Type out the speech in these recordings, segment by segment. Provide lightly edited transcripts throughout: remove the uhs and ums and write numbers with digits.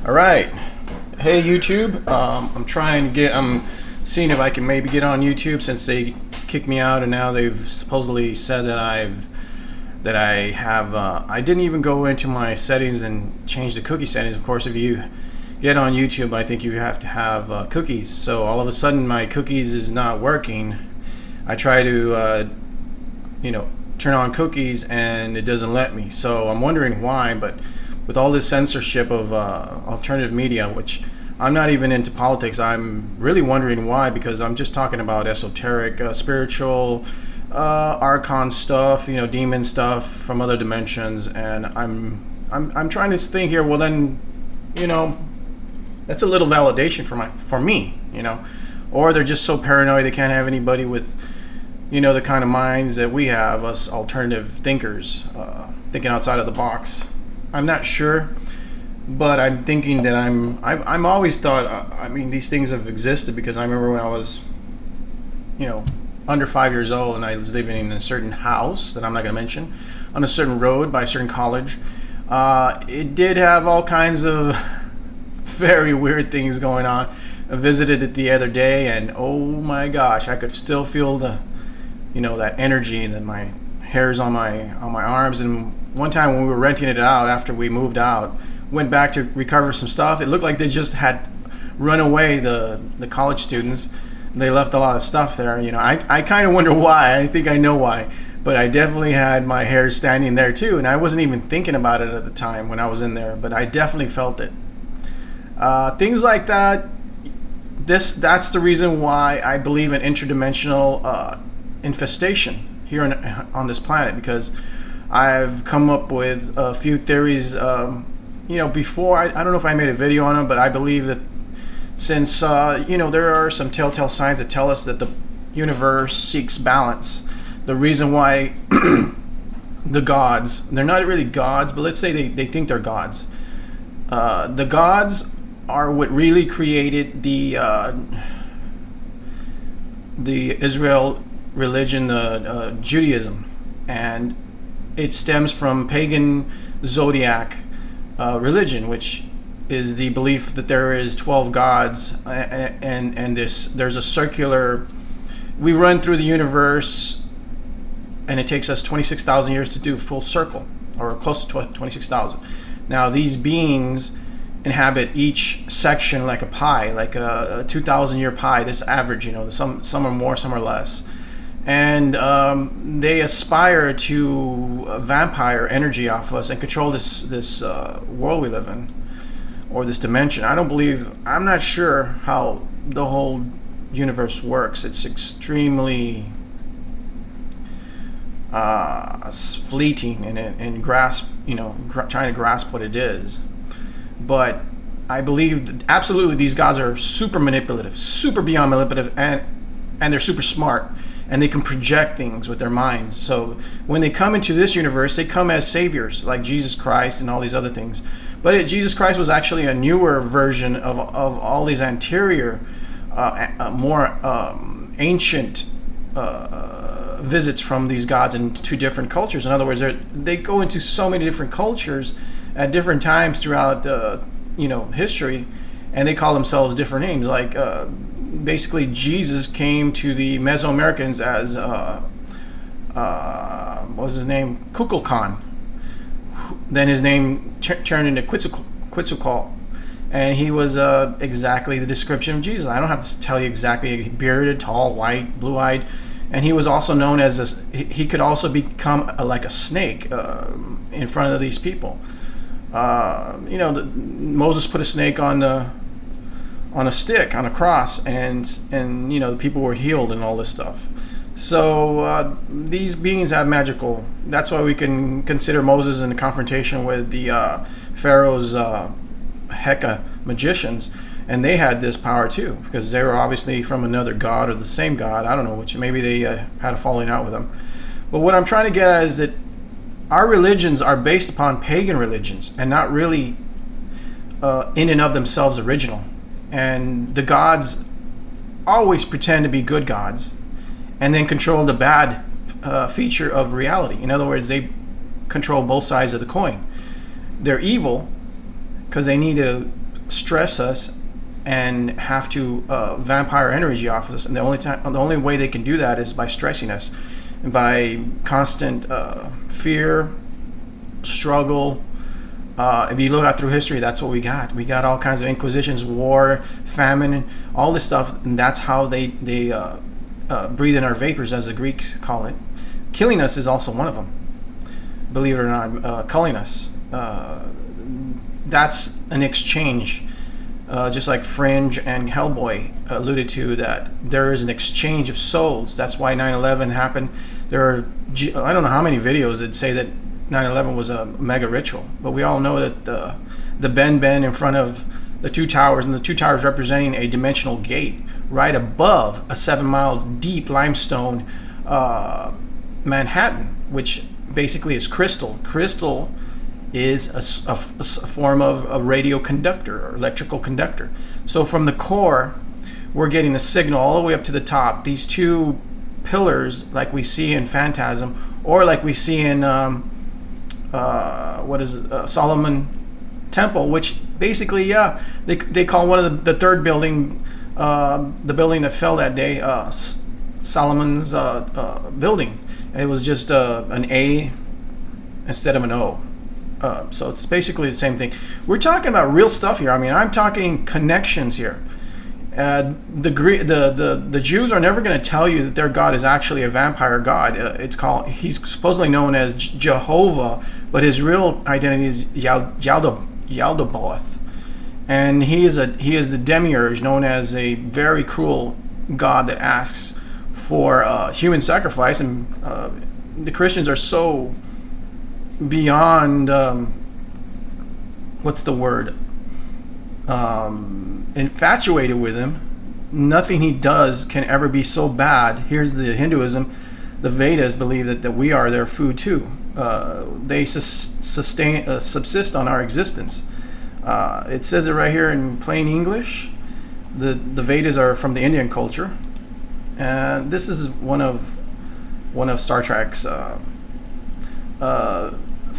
All right. Hey YouTube. I'm seeing if I can maybe get on YouTube since they kicked me out, and now they've supposedly said that I didn't even go into my settings and change the cookie settings. Of course, if you get on YouTube, I think you have to have cookies. So all of a sudden, my cookies is not working. I try to, turn on cookies, and it doesn't let me. So I'm wondering why, but with all this censorship of alternative media, which I'm not even into politics, I'm really wondering why, because I'm just talking about esoteric, spiritual, Archon stuff, demon stuff from other dimensions, and I'm trying to think here. Well, then, that's a little validation for me, or they're just so paranoid they can't have anybody with, the kind of minds that we have, us alternative thinkers, thinking outside of the box. I'm not sure, but I'm thinking that I'm always thought, these things have existed, because I remember when I was, under 5 years old, and I was living in a certain house that I'm not going to mention, on a certain road by a certain college. It did have all kinds of very weird things going on. I visited it the other day, and oh my gosh, I could still feel the, that energy, and then my hairs on my arms. And one time when we were renting it out after we moved out, went back to recover some stuff. It looked like they just had run away, the college students. They left a lot of stuff there. I kind of wonder why. I think I know why. But I definitely had my hair standing there too, and I wasn't even thinking about it at the time when I was in there, but I definitely felt it. Things like that. That's the reason why I believe in interdimensional infestation here on this planet, because I've come up with a few theories. Before, I don't know if I made a video on them, but I believe that since there are some telltale signs that tell us that the universe seeks balance. The reason why the gods, they're not really gods, but let's say they think they're gods. The gods are what really created the Israel religion, Judaism, and it stems from pagan Zodiac religion, which is the belief that there is 12 gods, and there's a circular. We run through the universe, and it takes us 26,000 years to do full circle, or close to 26,000. Now these beings inhabit each section like a pie, like a 2,000 year pie. This average, some are more, some are less, and they aspire to vampire energy off us and control this world we live in, or this dimension. I'm not sure how the whole universe works. It's extremely fleeting and grasp, trying to grasp what it is. But I believe that absolutely these gods are super manipulative, super beyond manipulative, and they're super smart, and they can project things with their minds. So when they come into this universe, they come as saviors, like Jesus Christ and all these other things. But Jesus Christ was actually a newer version of all these anterior, more ancient visits from these gods into different cultures. In other words, they go into so many different cultures at different times throughout history, and they call themselves different names. Like basically, Jesus came to the Mesoamericans as what was his name? Kukulkan. Then his name turned into Quetzalcoatl, and he was exactly the description of Jesus. I don't have to tell you exactly. Bearded, tall, white, blue-eyed, and he was also known as he could also become like a snake in front of these people. Moses put a snake on a stick, on a cross, and the people were healed and all this stuff. So these beings have magical. That's why we can consider Moses in a confrontation with the Pharaoh's Heka magicians, and they had this power too, because they were obviously from another god or the same god. I don't know which. Maybe they had a falling out with them. But what I'm trying to get at is that our religions are based upon pagan religions, and not really in and of themselves original. And the gods always pretend to be good gods, and then control the bad feature of reality. In other words, they control both sides of the coin. They're evil because they need to stress us and have to vampire energy off of us, and the only way they can do that is by stressing us, and by constant fear, struggle. If you look out through history, that's what we got. We got all kinds of inquisitions, war, famine, all this stuff, and that's how they breathe in our vapors, as the Greeks call it. Killing us is also one of them, believe it or not. Culling us, that's an exchange. Just like Fringe and Hellboy alluded to, that there is an exchange of souls. That's why 9/11 happened. There are, I don't know how many videos that say that 9/11 was a mega ritual, but we all know that the Ben in front of the two towers, and the two towers representing a dimensional gate right above a 7-mile deep limestone Manhattan, which basically is crystal. Crystal is a form of a radio conductor or electrical conductor. So from the core, we're getting a signal all the way up to the top. These two pillars, like we see in Phantasm, or like we see in Solomon Temple, which basically, they call one of the third building, the building that fell that day, Solomon's building. It was just an A instead of an O. So it's basically the same thing. We're talking about real stuff here. I mean, I'm talking connections here. The Jews are never going to tell you that their God is actually a vampire god. He's supposedly known as Jehovah, but his real identity is Yaldabaoth, and he is the demiurge, known as a very cruel god that asks for human sacrifice. And the Christians are so beyond what's the word, infatuated with him. Nothing he does can ever be so bad. Here's the Hinduism. The Vedas believe that we are their food too. They subsist on our existence. It says it right here in plain English. The Vedas are from the Indian culture, and this is one of Star Trek's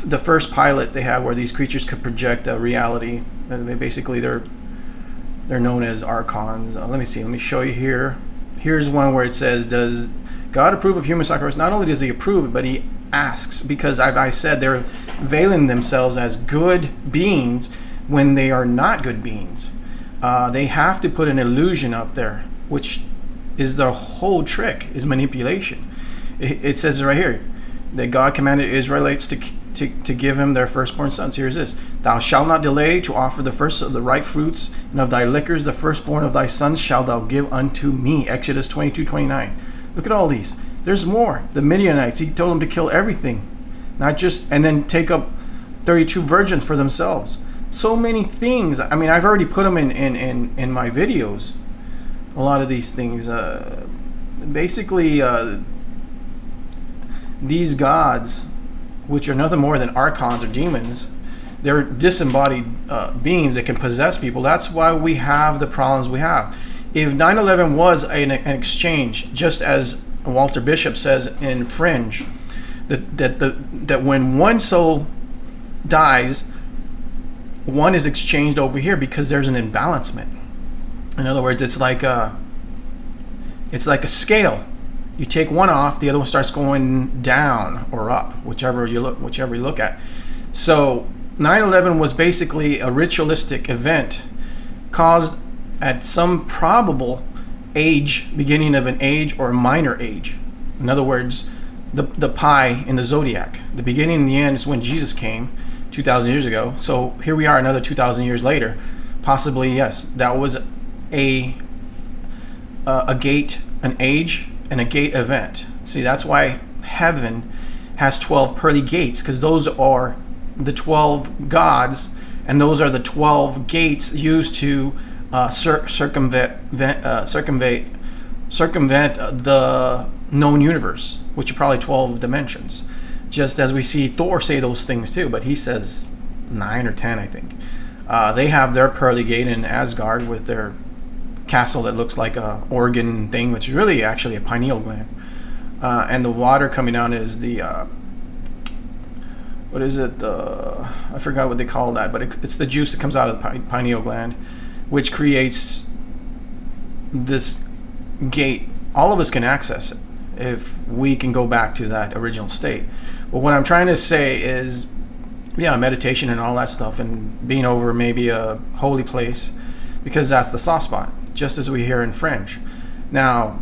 the first pilot they have, where these creatures could project a reality. And they're known as Archons. Let me see. Let me show you here. Here's one where it says, "Does God approve of human sacrifice?" Not only does He approve, but He asks, because I said they're veiling themselves as good beings when they are not good beings. They have to put an illusion up there, which is the whole trick, is manipulation. It says right here that God commanded Israelites to give him their firstborn sons. Here's this: "Thou shalt not delay to offer the first of the ripe fruits, and of thy liquors the firstborn of thy sons shalt thou give unto me." Exodus 22:29. Look at all these. There's more. The Midianites, He told them to kill everything, not just, and then take up 32 virgins for themselves. So many things. I mean, I've already put them in my videos. A lot of these things. Basically, these gods, which are nothing more than archons or demons, they're disembodied beings that can possess people. That's why we have the problems we have. If 9/11 was an exchange, just as Walter Bishop says in Fringe, that when one soul dies, one is exchanged over here because there's an imbalancement. In other words, it's like a scale. You take one off, the other one starts going down or up, whichever you look at. So 9/11 was basically a ritualistic event caused at some probable age, beginning of an age or a minor age. In other words, the pi in the Zodiac. The beginning and the end is when Jesus came 2,000 years ago. So here we are another 2,000 years later. Possibly, yes, that was a gate, an age, and a gate event. See, that's why heaven has 12 pearly gates, because those are the 12 gods, and those are the 12 gates used to circumvent the known universe, which are probably 12 dimensions. Just as we see Thor say those things too, but he says 9 or 10, I think. They have their pearly gate in Asgard with their castle that looks like a organ thing, which is really actually a pineal gland. And the water coming down is the what is it? I forgot what they call that, but it's the juice that comes out of the pineal gland, which creates this gate. All of us can access it if we can go back to that original state. But what I'm trying to say is, yeah, meditation and all that stuff, and being over maybe a holy place, because that's the soft spot, just as we hear in French. Now,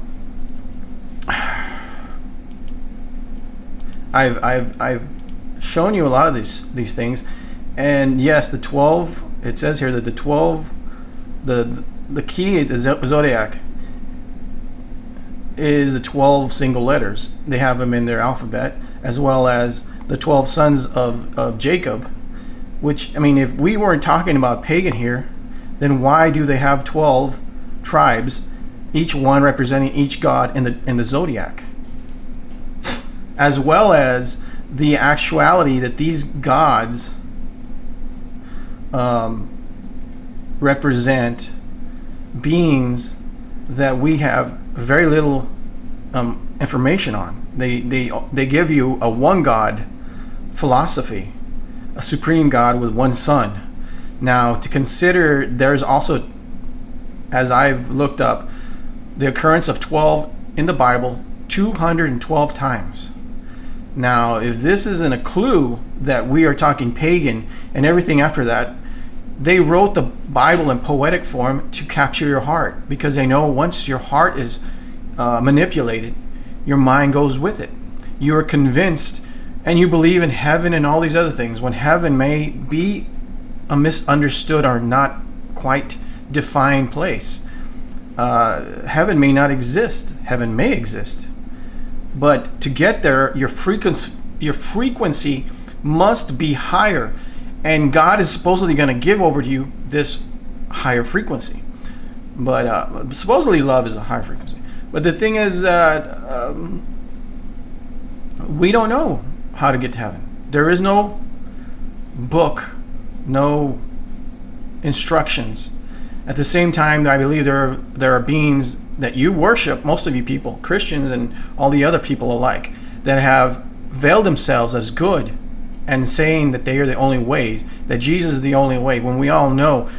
I've shown you a lot of these things, and yes, the 12. It says here that the 12, the key, the Zodiac, is the 12 single letters. They have them in their alphabet, as well as the 12 sons of Jacob. Which, I mean, if we weren't talking about pagan here, then why do they have 12 tribes, each one representing each god in the Zodiac? As well as the actuality that these gods represent beings that we have very little information on. They give you a one god philosophy, a supreme god with one son. Now, to consider, there's also, as I've looked up, the occurrence of 12 in the Bible 212 times. Now, if this isn't a clue that we are talking pagan and everything after that, they wrote the Bible in poetic form to capture your heart, because they know once your heart is manipulated, your mind goes with it. You're convinced and you believe in heaven and all these other things, when heaven may be a misunderstood or not quite defined place. Heaven may not exist. Heaven may exist. But to get there, your frequency must be higher. And God is supposedly going to give over to you this higher frequency. But supposedly love is a higher frequency. But the thing is that we don't know how to get to heaven. There is no book, no instructions. At the same time, I believe there are beings that you worship, most of you people, Christians and all the other people alike, that have veiled themselves as good and saying that they are the only ways, that Jesus is the only way, when we all know,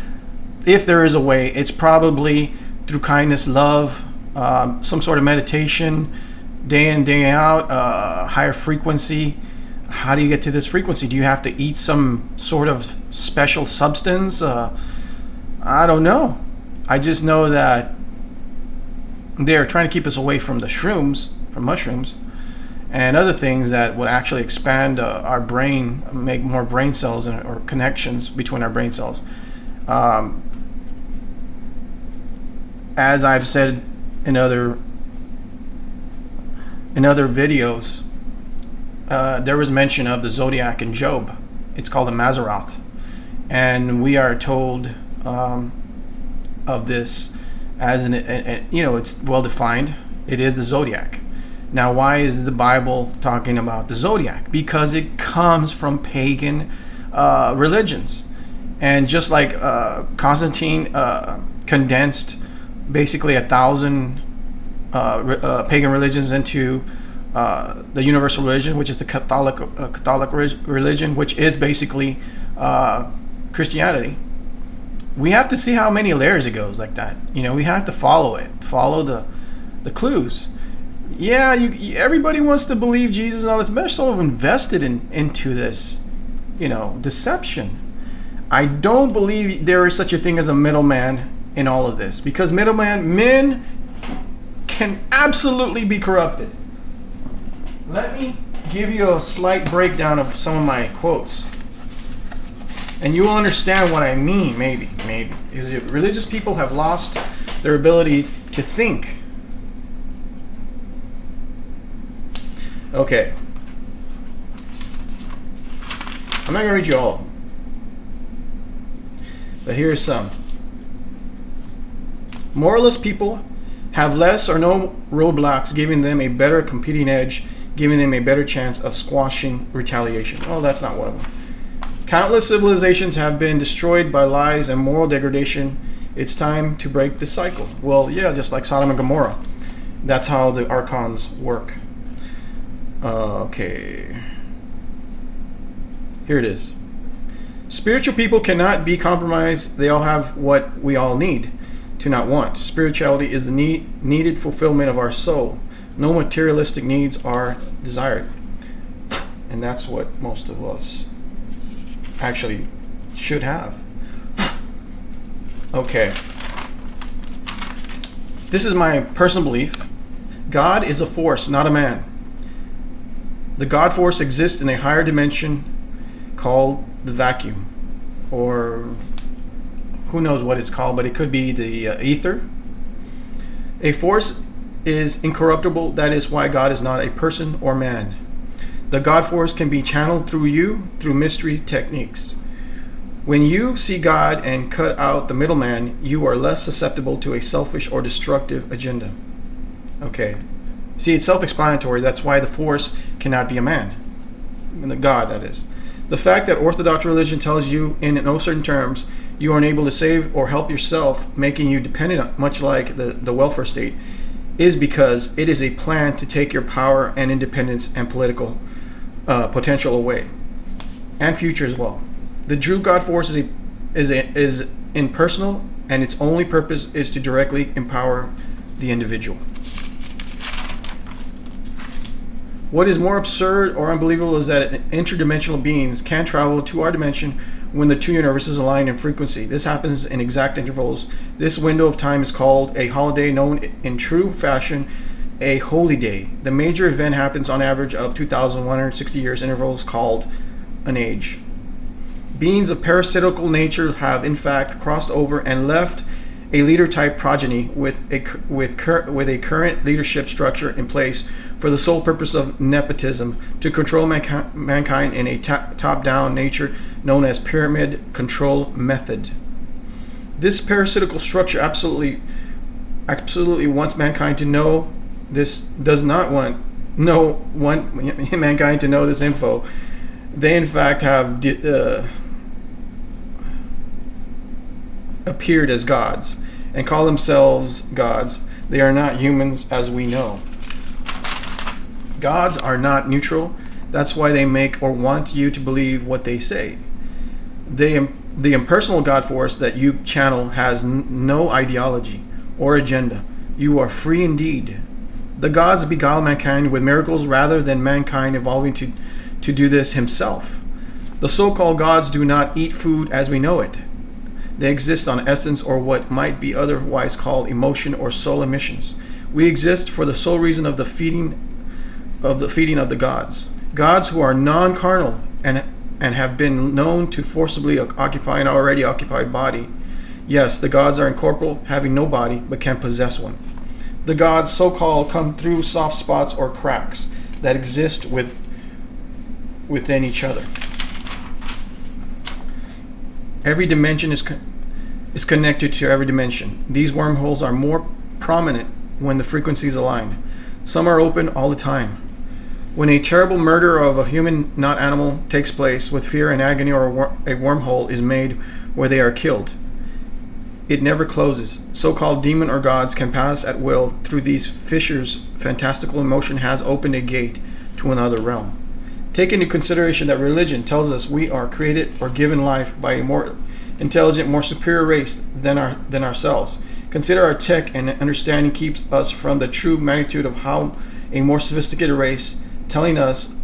if there is a way, it's probably through kindness, love, some sort of meditation, day in, day out, higher frequency. How do you get to this frequency? Do you have to eat some sort of special substance? I don't know. I just know that they're trying to keep us away from the shrooms, from mushrooms, and other things that would actually expand our brain, make more brain cells or connections between our brain cells. As I've said in other videos, there was mention of the Zodiac in Job. It's called the Mazzaroth, and we are told of this as it's well defined. It is the Zodiac. Now, why is the Bible talking about the Zodiac? Because it comes from pagan religions, and just like Constantine condensed basically 1,000 pagan religions into the universal religion, which is the Catholic religion, which is basically Christianity. We have to see how many layers it goes like that. We have to follow it, follow the clues. Yeah, everybody wants to believe Jesus and all this, but they're sort of invested into this, deception. I don't believe there is such a thing as a middleman in all of this, because men can absolutely be corrupted. Let me give you a slight breakdown of some of my quotes, and you will understand what I mean. Maybe because religious people have lost their ability to think. Okay, I'm not going to read you all of them, but here's some. Moralist people have less or no roadblocks, giving them a better competing edge, giving them a better chance of squashing retaliation. Oh, that's not one of them. Countless civilizations have been destroyed by lies and moral degradation. It's time to break the cycle. Well, yeah, just like Sodom and Gomorrah. That's how the Archons work. Okay. Here it is. Spiritual people cannot be compromised. They all have what we all need to not want. Spirituality is the needed fulfillment of our soul. No materialistic needs are desired. And that's what most of us actually should have. Okay. This is my personal belief. God is a force, not a man. The God force exists in a higher dimension called the vacuum, or who knows what it's called, but it could be the ether. A force is incorruptible. That is why God is not a person or man. The God force can be channeled through you through mystery techniques. When you see God and cut out the middleman, you are less susceptible to a selfish or destructive agenda. Okay. See, it's self-explanatory. That's why the force cannot be a man. The God, that is. The fact that Orthodox religion tells you in no certain terms you are unable to save or help yourself, making you dependent, much like the welfare state, is because it is a plan to take your power and independence and political potential away, and future as well. The true God force is impersonal, and its only purpose is to directly empower the individual. What is more absurd or unbelievable is that interdimensional beings can travel to our dimension when the two universes align in frequency. This happens in exact intervals. This window of time is called a holiday, known in true fashion a holy day. The major event happens on average of 2,160 years intervals, called an age. Beings of parasitical nature have in fact crossed over and left a leader-type progeny with a current leadership structure in place for the sole purpose of nepotism, to control mankind in a top-down nature known as pyramid control method. This parasitical structure absolutely wants mankind to know this. Does not want mankind to know this info. They in fact have appeared as gods and call themselves gods. They are not humans as we know. Gods are not neutral. That's why they make or want you to believe what they say. The impersonal God force that you channel has no ideology or agenda. You are free indeed. The gods beguile mankind with miracles rather than mankind evolving to do this himself. The so-called gods do not eat food as we know it. They exist on essence, or what might be otherwise called emotion or soul emissions. We exist for the sole reason of the feeding of the gods. Gods who are non-carnal and have been known to forcibly occupy an already occupied body. Yes, the gods are incorporeal, having no body, but can possess one. The gods, so-called, come through soft spots or cracks that exist within each other. Every dimension is connected to every dimension. These wormholes are more prominent when the frequencies align. Some are open all the time. When a terrible murder of a human, not animal, takes place with fear and agony, or a wormhole is made where they are killed, it never closes. So-called demon or gods can pass at will through these fissures. Fantastical emotion has opened a gate to another realm. Take into consideration that religion tells us we are created or given life by a more intelligent, more superior race than ourselves. Consider our tech and understanding keeps us from the true magnitude of how a more sophisticated race telling us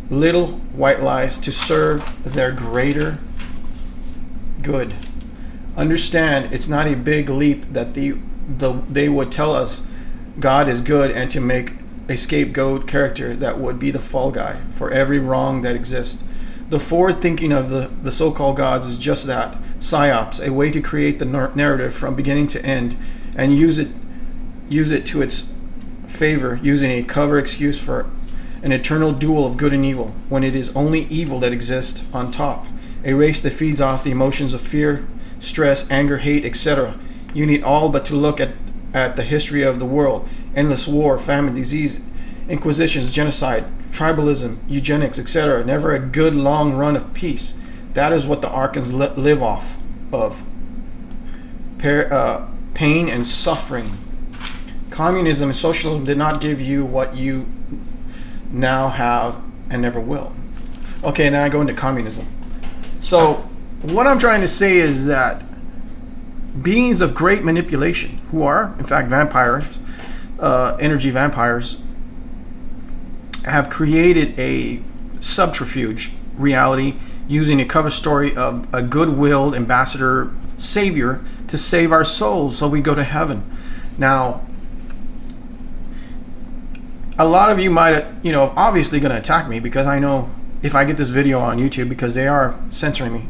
little white lies to serve their greater good. Understand, it's not a big leap that they would tell us God is good and to make a scapegoat character that would be the fall guy for every wrong that exists. The forward thinking of the so-called gods is just that, psyops, a way to create the narrative from beginning to end and use it to its favor, using a cover excuse for an eternal duel of good and evil, when it is only evil that exists on top. A race that feeds off the emotions of fear, stress, anger, hate, etc. You need all but to look at the history of the world. Endless war, famine, disease, inquisitions, genocide, tribalism, eugenics, etc. Never a good long run of peace. That is what the Archons live off of. Pain and suffering. Communism and socialism did not give you what you now have and never will. Okay, now I go into communism. So what I'm trying to say is that beings of great manipulation, who are in fact vampires, energy vampires, have created a subterfuge reality using a cover story of a good-willed ambassador savior to save our souls so we go to heaven. Now, a lot of you might, obviously going to attack me, because I know if I get this video on YouTube, because they are censoring me,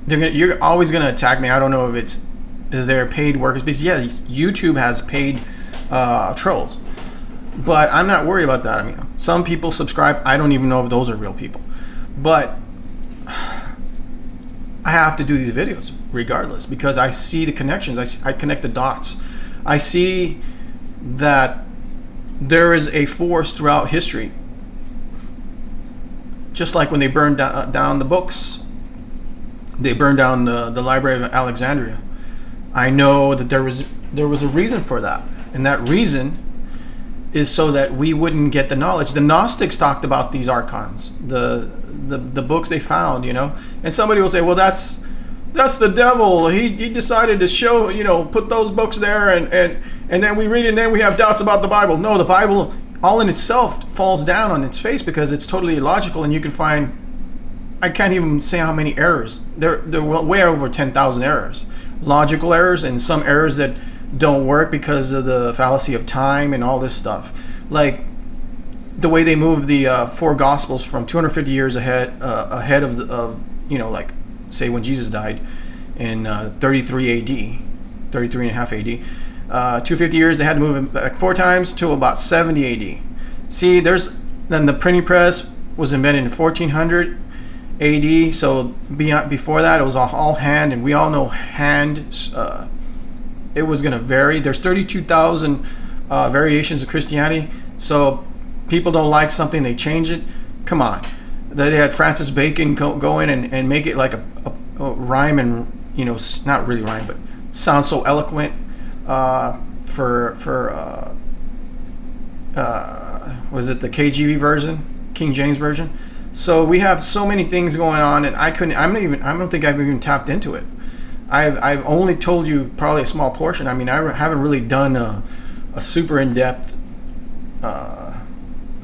you're always going to attack me. I don't know if it's their paid workers, because YouTube has paid trolls, but I'm not worried about that. I mean, some people subscribe. I don't even know if those are real people, but I have to do these videos regardless, because I see the connections. I connect the dots. I see that there is a force throughout history, just like when they burned down the books. They burned down the Library of Alexandria. I know that there was a reason for that, and that reason is so that we wouldn't get the knowledge. The Gnostics talked about these archons, the books they found, and somebody will say, well, that's the devil. He decided to show, put those books there, and then we read it, and then we have doubts about the Bible. No, the Bible all in itself falls down on its face, because it's totally illogical, and you can find, I can't even say how many errors. There were way over 10,000 errors. Logical errors, and some errors that don't work because of the fallacy of time and all this stuff. Like the way they moved the four Gospels from 250 years ahead of like say when Jesus died in 33 AD, 33 and a half AD. 250 years, they had to move it back 4 times to about 70 AD. See, then the printing press was invented in 1400 AD. So before that, it was all hand, and we all know hand. It was going to vary. There's 32,000 variations of Christianity. So people don't like something, they change it. Come on. They had Francis Bacon go in and make it like a rhyme, and not really rhyme, but sound so eloquent for was it the KJV version, King James version? So we have so many things going on, and I don't think I've even tapped into it. I've only told you probably a small portion. I mean, I haven't really done a super in-depth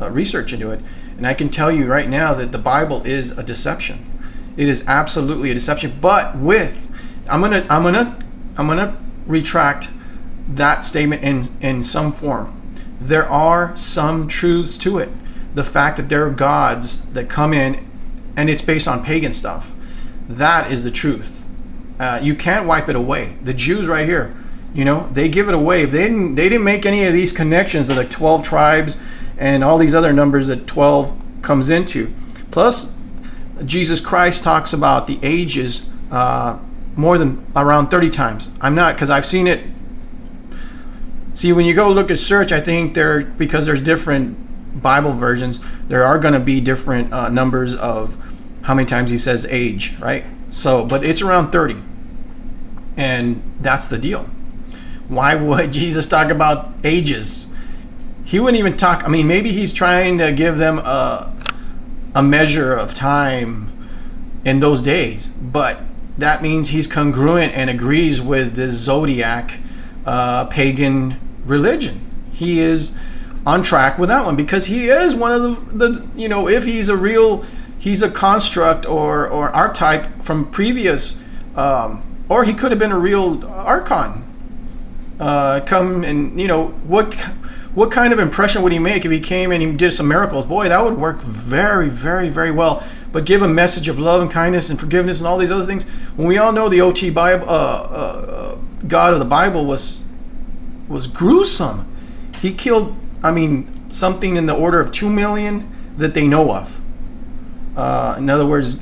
research into it, and I can tell you right now that the Bible is a deception. It is absolutely a deception. But I'm gonna retract that statement in some form. There are some truths to it. The fact that there are gods that come in, and it's based on pagan stuff. That is the truth. You can't wipe it away. The Jews right here, they give it away. They didn't make any of these connections of the 12 tribes and all these other numbers that 12 comes into. Plus, Jesus Christ talks about the ages more than around 30 times. I'm not, because I've seen it. See, when you go look at search, I think because there's different Bible versions, there are going to be different numbers of how many times he says age, right? So, but it's around 30. And that's the deal. Why would Jesus talk about ages? He wouldn't even talk. I mean, maybe he's trying to give them a measure of time in those days, but that means he's congruent and agrees with this Zodiac pagan religion. He is on track with that one, because he is one of the if he's a construct or archetype from previous, or he could have been a real archon. Come and what kind of impression would he make if he came and he did some miracles? Boy, that would work very, very, very well. But give a message of love and kindness and forgiveness and all these other things. When we all know the OT Bible, God of the Bible was gruesome. He killed, something in the order of 2 million that they know of. In other words,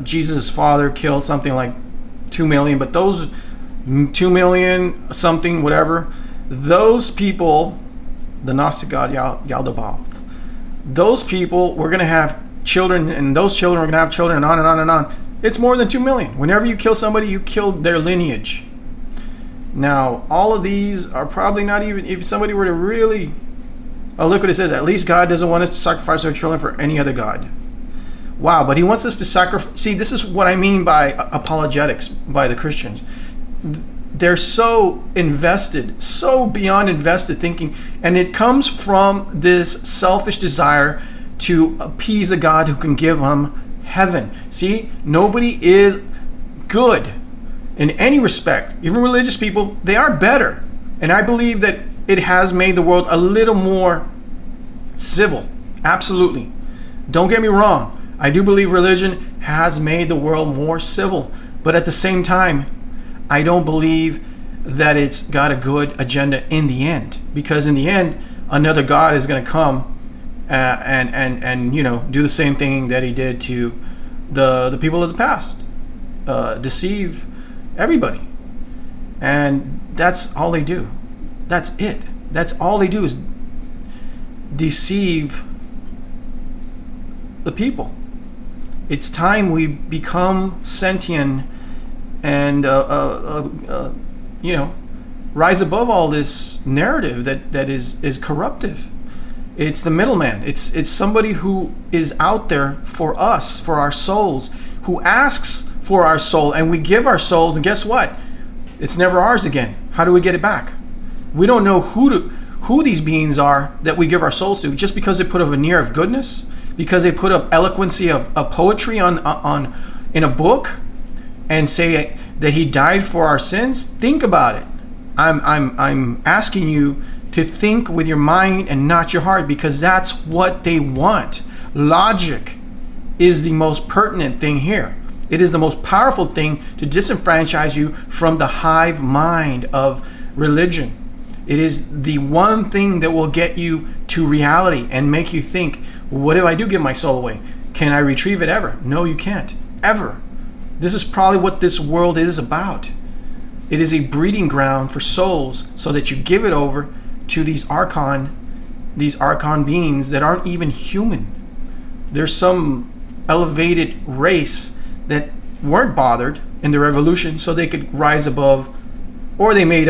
Jesus' father killed something like 2 million, but those 2 million something, whatever, those people, the Gnostic god Yaldabaoth, those people were going to have children, and those children are going to have children, and on and on and on. It's more than 2 million. Whenever you kill somebody, you killed their lineage. Now, all of these are probably not even, if somebody were to really Oh, look what it says. At least God doesn't want us to sacrifice our children for any other god. Wow, but he wants us to sacrifice. See, this is what I mean by apologetics by the Christians. They're so invested, so beyond invested thinking, and it comes from this selfish desire to appease a God who can give them heaven. See, nobody is good in any respect. Even religious people, they are better. And I believe that it has made the world a little more civil. Absolutely. Don't get me wrong. I do believe religion has made the world more civil. But at the same time, I don't believe that it's got a good agenda in the end. Because in the end, another God is going to come and do the same thing that he did to the people of the past. Deceive everybody. And that's all they do. That's it. That's all they do is deceive the people. It's time we become sentient and rise above all this narrative that is corruptive. It's the middleman. It's somebody who is out there for us, for our souls, who asks for our soul, and we give our souls, and guess what? It's never ours again. How do we get it back? We don't know who these beings are that we give our souls to, just because they put a veneer of goodness, because they put up eloquency of poetry on in a book, and say that he died for our sins. Think about it. I'm asking you to think with your mind and not your heart, because that's what they want. Logic is the most pertinent thing here. It is the most powerful thing to disenfranchise you from the hive mind of religion. It is the one thing that will get you to reality and make you think, what if I do give my soul away? Can I retrieve it ever? No, you can't. Ever. This is probably what this world is about. It is a breeding ground for souls so that you give it over to these archon beings that aren't even human. There's some elevated race that weren't bothered in the revolution so they could rise above, or they made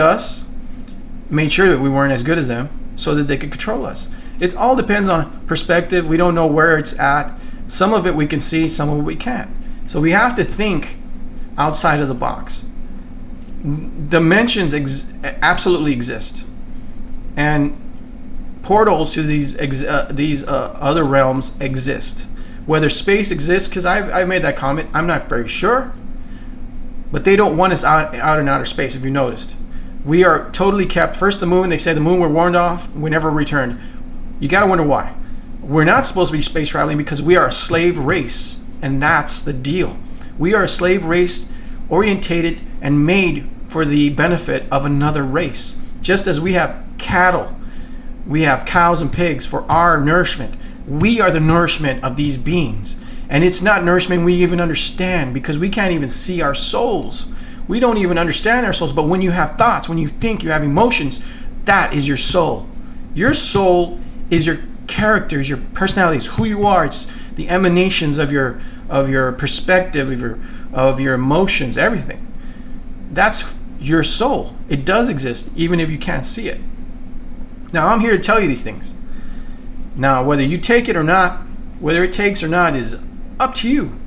sure that we weren't as good as them so that they could control us. It all depends on perspective. We don't know where it's at. Some of it we can see, some of it we can't. So we have to think outside of the box. Dimensions absolutely exist, and portals to these other realms exist. Whether space exists, because I've made that comment, I'm not very sure, but they don't want us out in outer space. If you noticed, we are totally kept. First, the moon. They say the moon were warned off. We never returned. You got to wonder why. We're not supposed to be space traveling because we are a slave race, and that's the deal. We are a slave race, orientated and made for the benefit of another race. Just as we have cattle, we have cows and pigs for our nourishment. We are the nourishment of these beings. And it's not nourishment we even understand, because we can't even see our souls. We don't even understand our souls. But when you have thoughts, when you think, you have emotions, that is your soul. Your soul is your character, is your personality, it's who you are. It's the emanations of your perspective, of your emotions, everything. That's your soul. It does exist, even if you can't see it. Now, I'm here to tell you these things. Now, whether you take it or not, whether it takes or not, is up to you.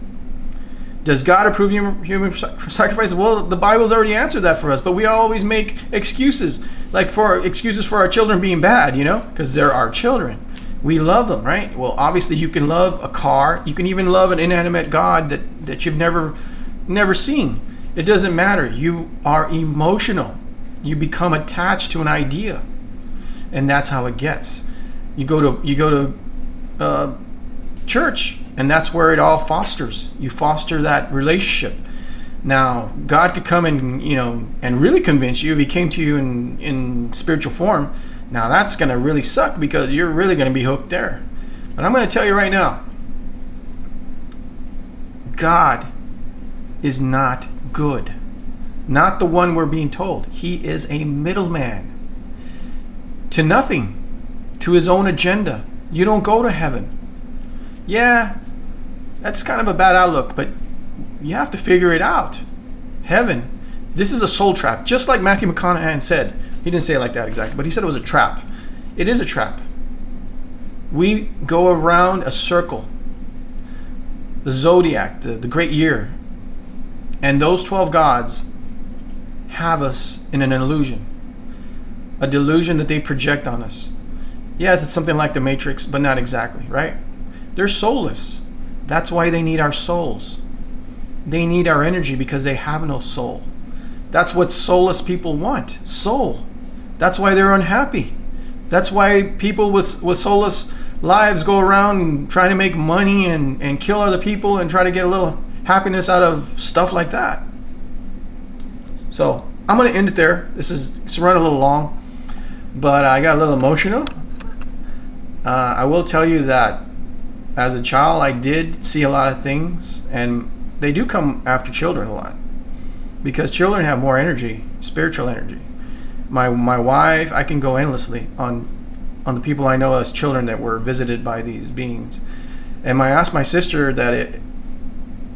Does God approve human sacrifice? Well, the Bible's already answered that for us, but we always make excuses, like excuses for our children being bad, because they're our children. We love them, right? Well, obviously you can love a car. You can even love an inanimate God that you've never seen. It doesn't matter. You are emotional. You become attached to an idea, and that's how it gets. You go to church, and that's where it all fosters. You foster that relationship. Now, God could come and really convince you if he came to you in spiritual form. Now, that's going to really suck, because you're really going to be hooked there. But I'm going to tell you right now, God is not good. Not the one we're being told. He is a middleman to nothing, to his own agenda. You don't go to heaven. Yeah, that's kind of a bad outlook, but you have to figure it out. Heaven, this is a soul trap. Just like Matthew McConaughey said. He didn't say it like that exactly, but he said it was a trap. It is a trap. We go around a circle, the Zodiac, the great year, and those 12 gods have us in an illusion, a delusion that they project on us. Yes, it's something like the Matrix, but not exactly, right? They're soulless. That's why they need our souls. They need our energy because they have no soul. That's what soulless people want, soul. That's why they're unhappy. That's why people with soulless lives go around and try to make money and kill other people and try to get a little happiness out of stuff like that. So I'm going to end it there. It's run a little long, but I got a little emotional. I will tell you that as a child, I did see a lot of things, and they do come after children a lot, because children have more energy, spiritual energy. My wife, I can go endlessly on the people I know as children that were visited by these beings. And I asked my sister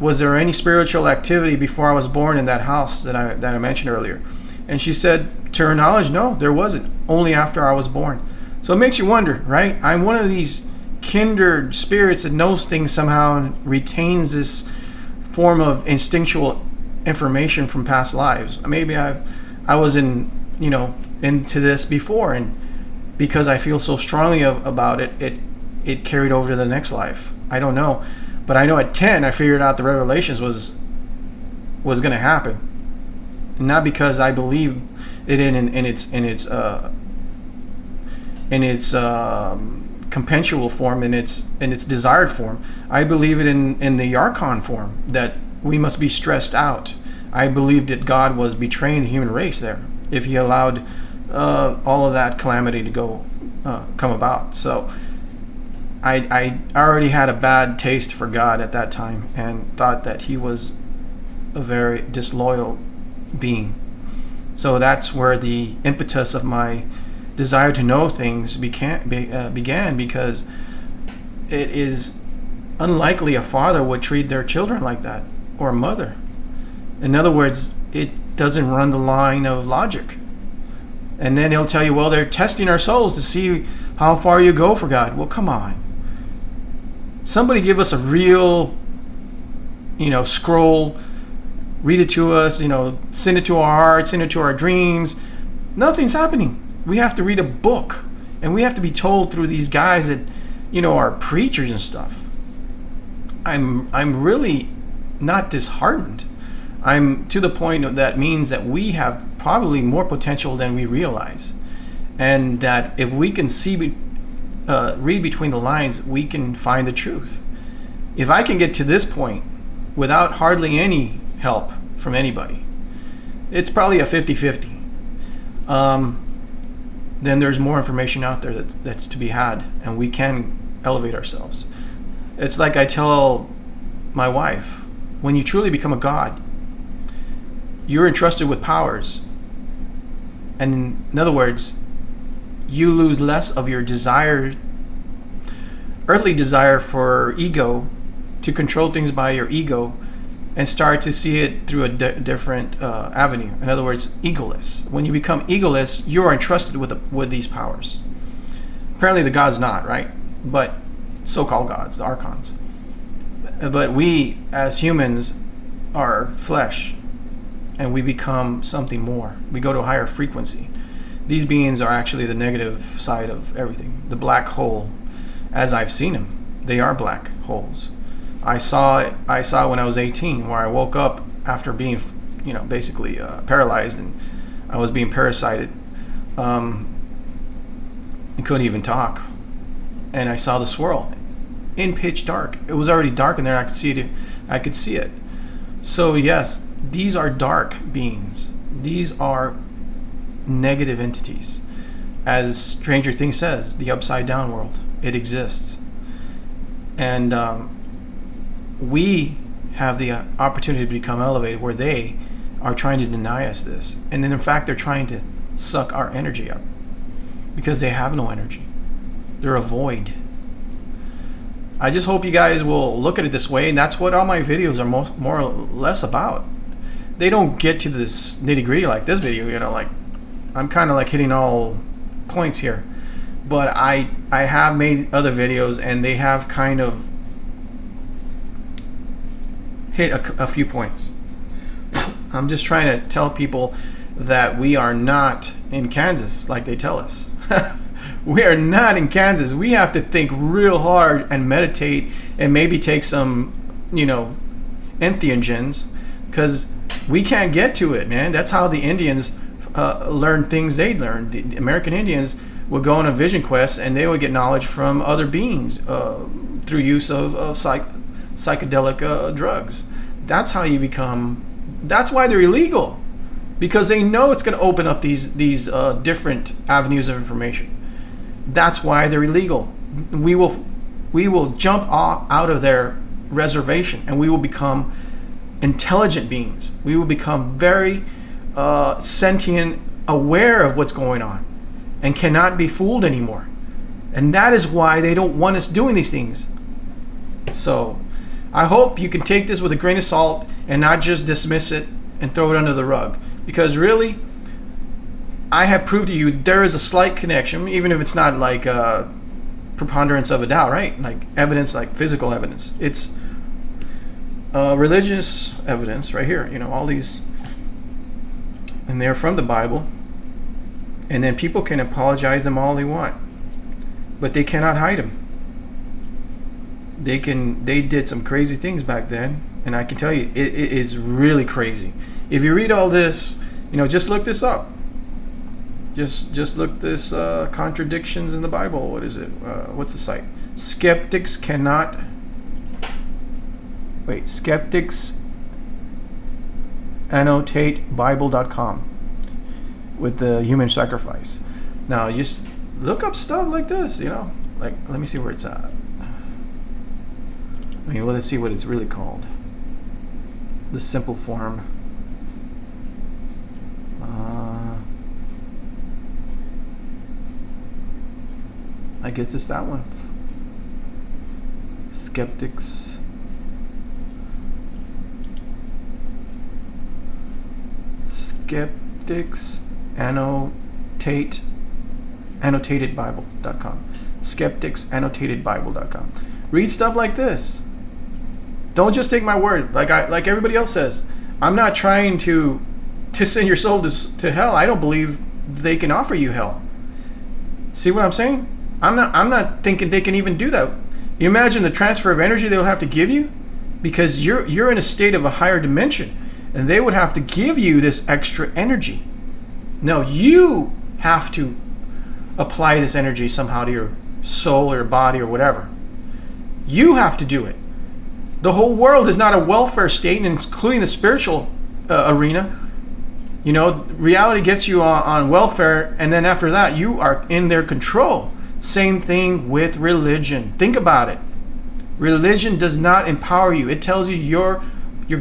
was there any spiritual activity before I was born in that house that I mentioned earlier? And she said, to her knowledge, no, there wasn't. Only after I was born. So it makes you wonder, right? I'm one of these kindred spirits that knows things somehow and retains this form of instinctual information from past lives. Maybe I was into this before, and because I feel so strongly about it carried over to the next life. I don't know, but I know at 10 I figured out the revelations was going to happen, not because I believe it in its compensual form, in its desired form. I believe it in the Archon form, that we must be stressed out. I believed that God was betraying the human race there if he allowed all of that calamity to come about. So I already had a bad taste for God at that time and thought that he was a very disloyal being. So that's where the impetus of my desire to know things began, because it is unlikely a father would treat their children like that, or a mother. In other words, it doesn't run the line of logic. And then he'll tell you, well, they're testing our souls to see how far you go for God. Well, come on. Somebody give us a real, scroll, read it to us, send it to our hearts, send it to our dreams. Nothing's happening. We have to read a book, and we have to be told through these guys that, are preachers and stuff. I'm really not disheartened. I'm to the point that means that we have probably more potential than we realize, and that if we can read between the lines, we can find the truth. If I can get to this point without hardly any help from anybody, it's probably a 50-50. Then there's more information out there that's to be had, and we can elevate ourselves. It's like I tell my wife, when you truly become a god, you're entrusted with powers. And in other words, you lose less of your earthly desire for ego, to control things by your ego, and start to see it through a different avenue. In other words, egoless. When you become egoless, you are entrusted with these powers. Apparently the gods not, right? But so-called gods, the archons. But we, as humans, are flesh, and we become something more. We go to a higher frequency. These beings are actually the negative side of everything. The black hole, as I've seen them, they are black holes. I saw it when I was 18, where I woke up after being, basically paralyzed, and I was being parasited. I couldn't even talk, and I saw the swirl in pitch dark. It was already dark in there. I could see it. So yes, these are dark beings. These are negative entities. As Stranger Things says, the upside down world. It exists. And we have the opportunity to become elevated, where they are trying to deny us this. And then in fact, they're trying to suck our energy up, because they have no energy. They're a void. I just hope you guys will look at it this way, and that's what all my videos are more or less about. They don't get to this nitty-gritty like this video, like I'm kind of like hitting all points here, but I have made other videos, and they have kind of hit a few points. I'm just trying to tell people that we are not in Kansas like they tell us. We are not in Kansas. We have to think real hard and meditate, and maybe take some, entheogens, because we can't get to it, man. That's how the Indians learn things they learned. The American Indians would go on a vision quest, and they would get knowledge from other beings through use of psychedelic drugs. That's how you become. That's why they're illegal, because they know it's going to open up these different avenues of information. That's why they're illegal. We will jump out of their reservation, and we will become intelligent beings. We will become very sentient, aware of what's going on, and cannot be fooled anymore. And that is why they don't want us doing these things. So I hope you can take this with a grain of salt and not just dismiss it and throw it under the rug. Because really, I have proved to you there is a slight connection, even if it's not like a preponderance of a doubt, right? Like evidence, like physical evidence. It's religious evidence right here. All these, and they're from the Bible. And then people can apologize them all they want, but they cannot hide them. They did some crazy things back then, and I can tell you, it is really crazy. If you read all this, just look this up. Just look this contradictions in the Bible. What is it? What's the site? Skeptics annotate Bible.com with the human sacrifice. Now just look up stuff like this, like, let me see where it's at. Let's see what it's really called. The simple form. I guess it's that one. Skeptics. Annotedbible.com. Skepticsannotatedbible.com. Read stuff like this. Don't just take my word like everybody else says. I'm not trying to send your soul to hell. I don't believe they can offer you hell. See what I'm saying? I'm not thinking they can even do that. You imagine the transfer of energy they'll have to give you, because you're in a state of a higher dimension, and they would have to give you this extra energy. No, you have to apply this energy somehow to your soul or body or whatever. You have to do it. The whole world is not a welfare state, including the spiritual arena. Reality gets you on welfare, and then after that, you are in their control. Same thing with religion. Think about it. Religion does not empower you. It tells you your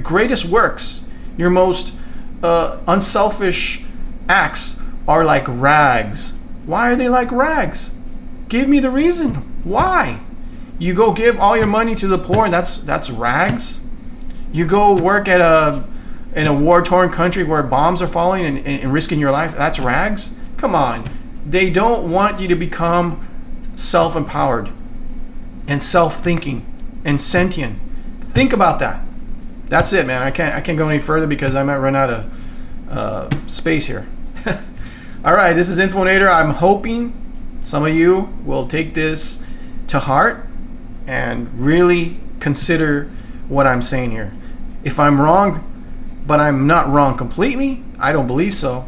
greatest works, your most unselfish acts are like rags. Why are they like rags? Give me the reason. Why? You go give all your money to the poor, and that's rags? You go work in a war-torn country where bombs are falling and risking your life, that's rags? Come on. They don't want you to become self-empowered and self-thinking and sentient. Think about that. That's it, man. I can't go any further because I might run out of space here. All right, this is Infonator. I'm hoping some of you will take this to heart and really consider what I'm saying here. If I'm wrong, but I'm not wrong completely, I don't believe so.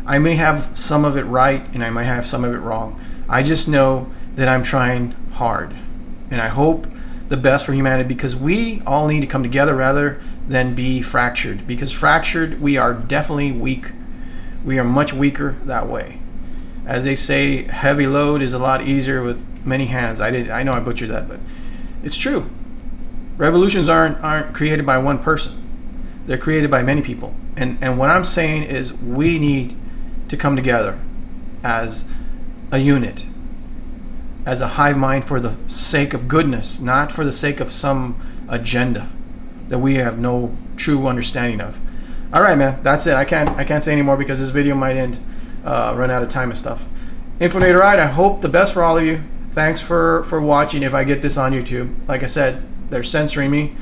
I may have some of it right, and I might have some of it wrong. I just know that I'm trying hard, and I hope the best for humanity, because we all need to come together rather than be fractured. Because fractured, we are definitely weak. We are much weaker that way. As they say, heavy load is a lot easier with many hands. I know I butchered that, but it's true. Revolutions aren't created by one person. They're created by many people. And what I'm saying is we need to come together as a unit, as a hive mind, for the sake of goodness, not for the sake of some agenda that we have no true understanding of. All right, man, that's it. I can't say anymore because this video might run out of time and stuff. Infonatorite, I hope the best for all of you. Thanks for watching. If I get this on YouTube, like I said, they're censoring me,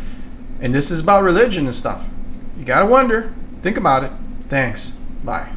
and this is about religion and stuff. You gotta wonder. Think about it. Thanks. Bye.